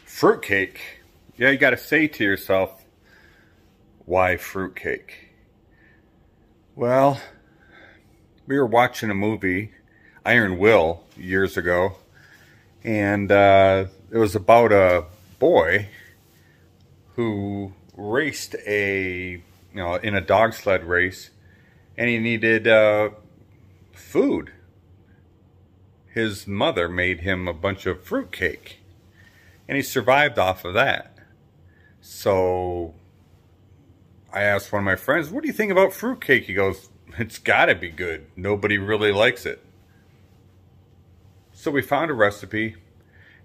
Fruitcake. Yeah, you gotta say to yourself, why fruitcake? Well, we were watching a movie, Iron Will, years ago, and it was about a boy who raced in a dog sled race, and he needed food. His mother made him a bunch of fruitcake, and he survived off of that. So I asked one of my friends, what do you think about fruitcake? He goes, it's gotta be good. Nobody really likes it. So we found a recipe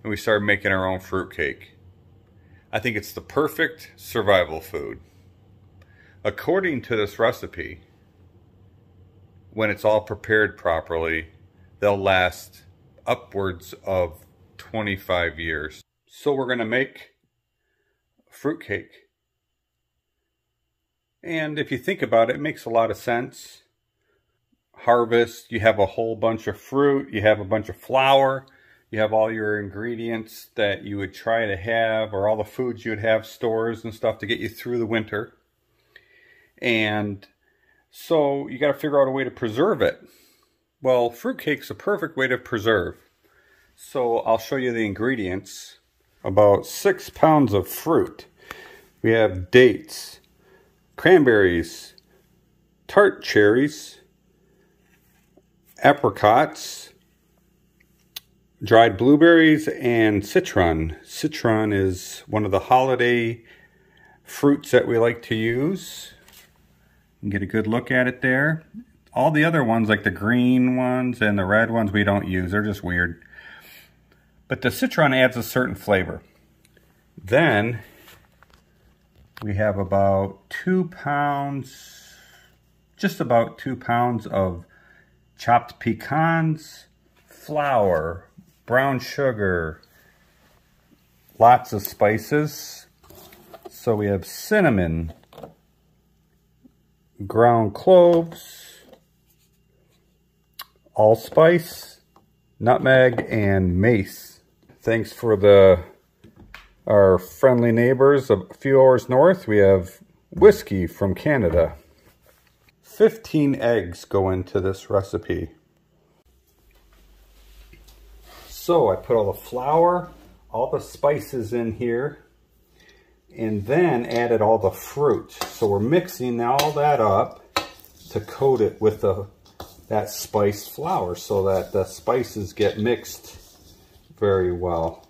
and we started making our own fruitcake. I think it's the perfect survival food. According to this recipe, when it's all prepared properly, they'll last upwards of 25 years. So we're gonna make fruitcake. And if you think about it, it makes a lot of sense. Harvest, you have a whole bunch of fruit, you have a bunch of flour, you have all your ingredients that you would try to have, or all the foods you would have, stores and stuff to get you through the winter. And so you got to figure out a way to preserve it. Well, fruitcake's a perfect way to preserve. So I'll show you the ingredients. About 6 pounds of fruit. We have dates, cranberries, tart cherries, apricots, dried blueberries, and citron. Citron is one of the holiday fruits that we like to use. You can get a good look at it there. All the other ones, like the green ones and the red ones, we don't use. They're just weird. But the citron adds a certain flavor. Then we have about 2 pounds, just about 2 pounds of chopped pecans, flour, brown sugar, lots of spices. So we have cinnamon, ground cloves, allspice, nutmeg, and mace. Thanks for our friendly neighbors a few hours north. We have whiskey from Canada. 15 eggs go into this recipe. So I put all the flour, all the spices in here, and then added all the fruit. So we're mixing all that up to coat it with that spiced flour so that the spices get mixed very well.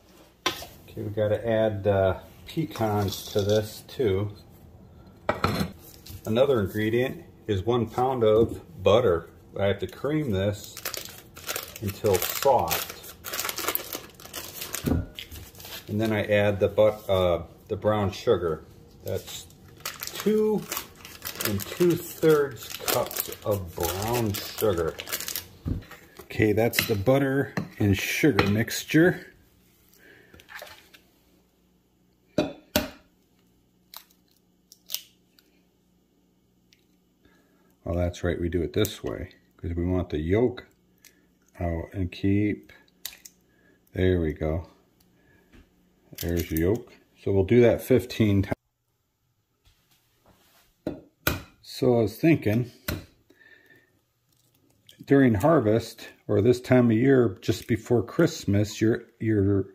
Okay, we got to add pecans to this too. Another ingredient is 1 pound of butter. I have to cream this until soft. And then I add the brown sugar. That's 2 2/3 cups of brown sugar. Okay, that's the butter and sugar mixture. Oh, that's right, we do it this way because we want the yolk out and keep. There we go. There's your yolk. So we'll do that 15 times. So I was thinking, during harvest or this time of year, just before Christmas, your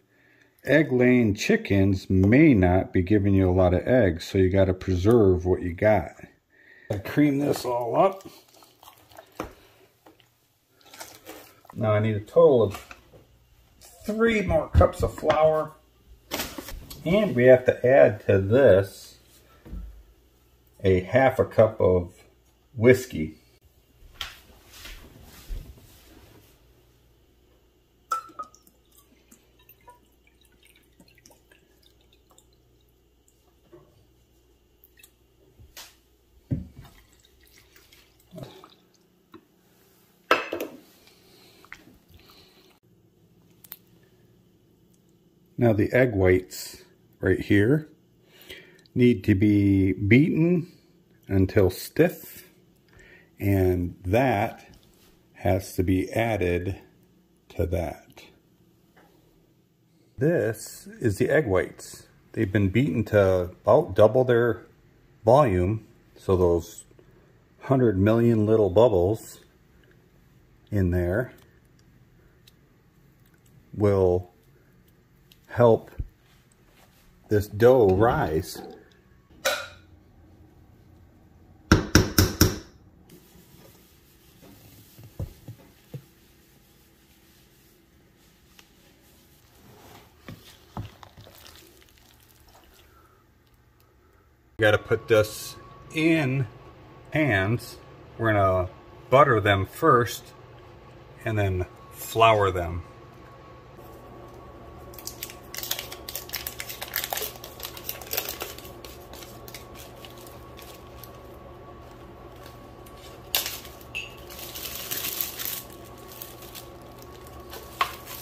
egg-laying chickens may not be giving you a lot of eggs, so you got to preserve what you got. I cream this all up. Now I need a total of 3 more cups of flour, and we have to add to this a 1/2 cup of whiskey. Now the egg whites right here need to be beaten until stiff, and that has to be added to that. This is the egg whites. They've been beaten to about double their volume, so those 100 million little bubbles in there will help this dough rise. You got to put this in pans. We're going to butter them first and then flour them.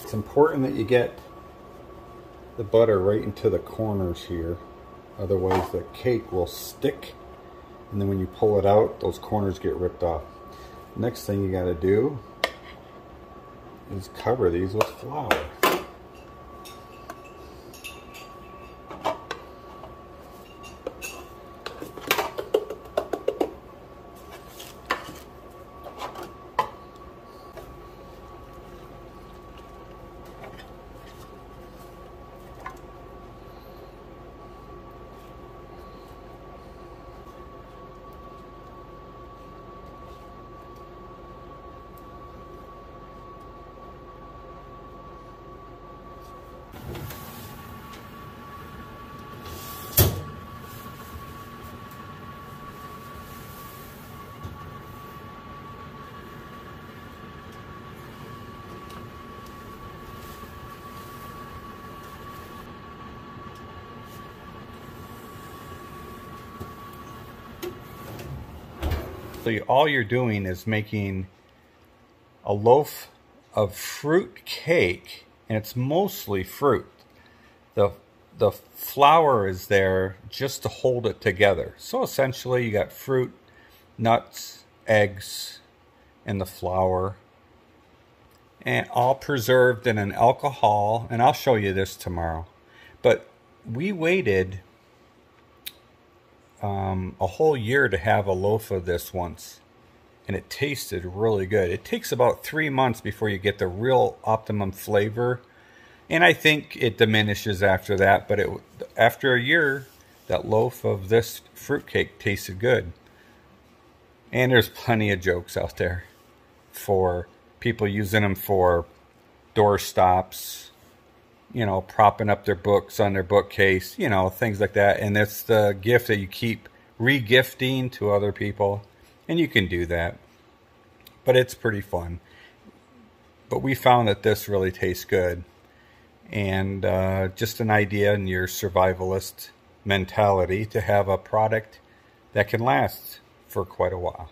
It's important that you get the butter right into the corners here. Otherwise the cake will stick, and then when you pull it out, those corners get ripped off. Next thing you got to do is cover these with flour. So all you're doing is making a loaf of fruit cake, and it's mostly fruit. The flour is there just to hold it together. So essentially you got fruit, nuts, eggs, and the flour, and all preserved in an alcohol, and I'll show you this tomorrow. But we waited a whole year to have a loaf of this once, and it tasted really good. It takes about 3 months before you get the real optimum flavor, and I think it diminishes after that, but after a year that loaf of this fruitcake tasted good. And there's plenty of jokes out there for people using them for door stops, you know, propping up their books on their bookcase, you know, things like that. And it's the gift that you keep re-gifting to other people, and you can do that, but it's pretty fun. But we found that this really tastes good, and just an idea in your survivalist mentality to have a product that can last for quite a while.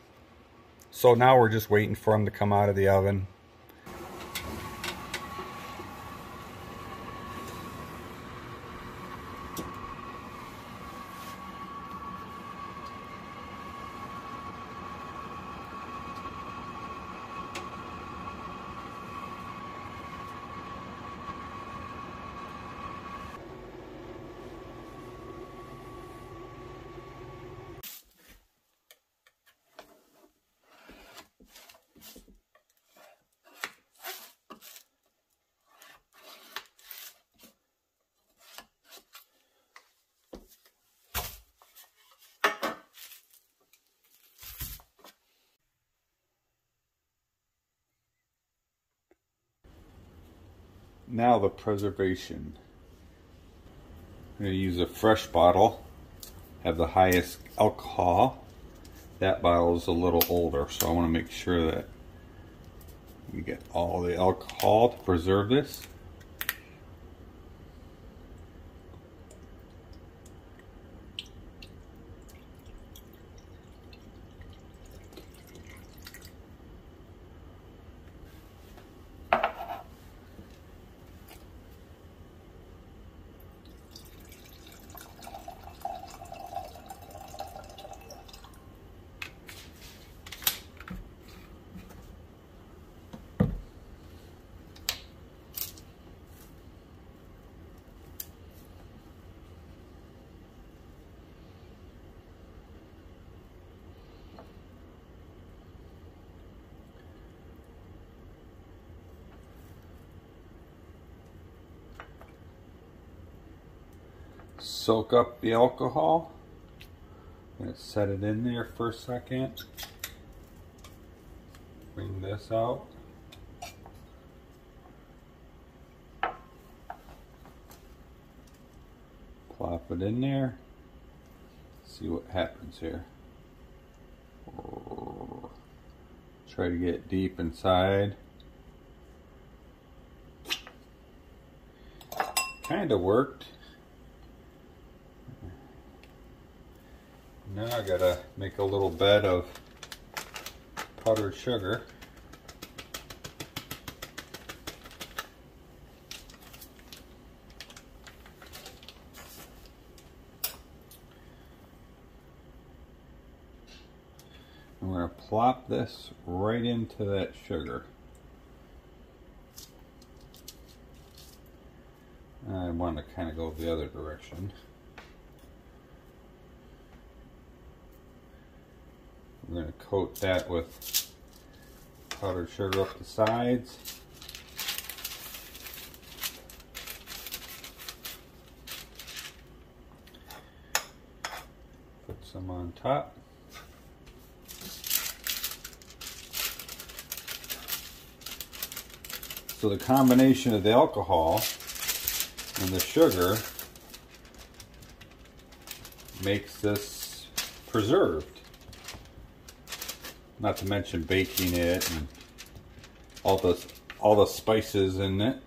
So now we're just waiting for them to come out of the oven. Now the preservation. I'm going to use a fresh bottle, have the highest alcohol. That bottle is a little older, so I want to make sure that we get all the alcohol to preserve this. soak up the alcohol. I'm going to set it in there for a second. Bring this out. Plop it in there. See what happens here. Try to get deep inside. Kind of worked. Now I gotta make a little bed of powdered sugar. I'm going to plop this right into that sugar. I want to kind of go the other direction. We're going to coat that with powdered sugar up the sides. Put some on top. So the combination of the alcohol and the sugar makes this preserved. Not to mention baking it and all the spices in it.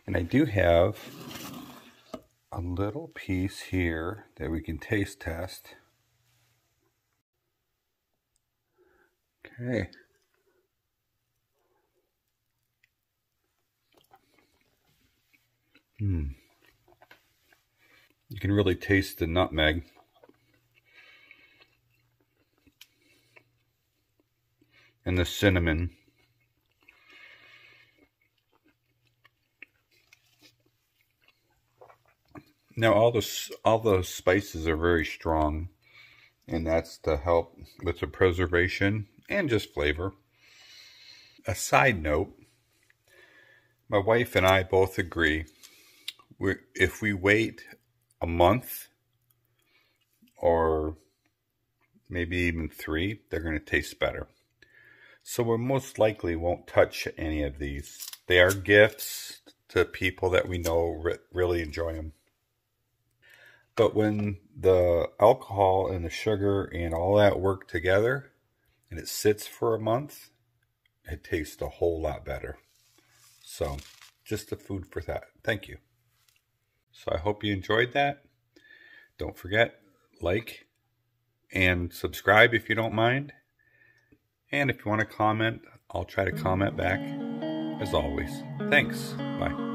And I do have a little piece here that we can taste test. Okay. You can really taste the nutmeg. And the cinnamon. Now all those spices are very strong, and that's to help with the preservation and just flavor. A side note, my wife and I both agree, if we wait a month or maybe even 3, they're going to taste better. So we most likely won't touch any of these. They are gifts to people that we know really enjoy them. But when the alcohol and the sugar and all that work together and it sits for a month, it tastes a whole lot better. So just the food for that. Thank you. So I hope you enjoyed that. Don't forget, like and subscribe if you don't mind. And if you want to comment, I'll try to comment back as always. Thanks. Bye.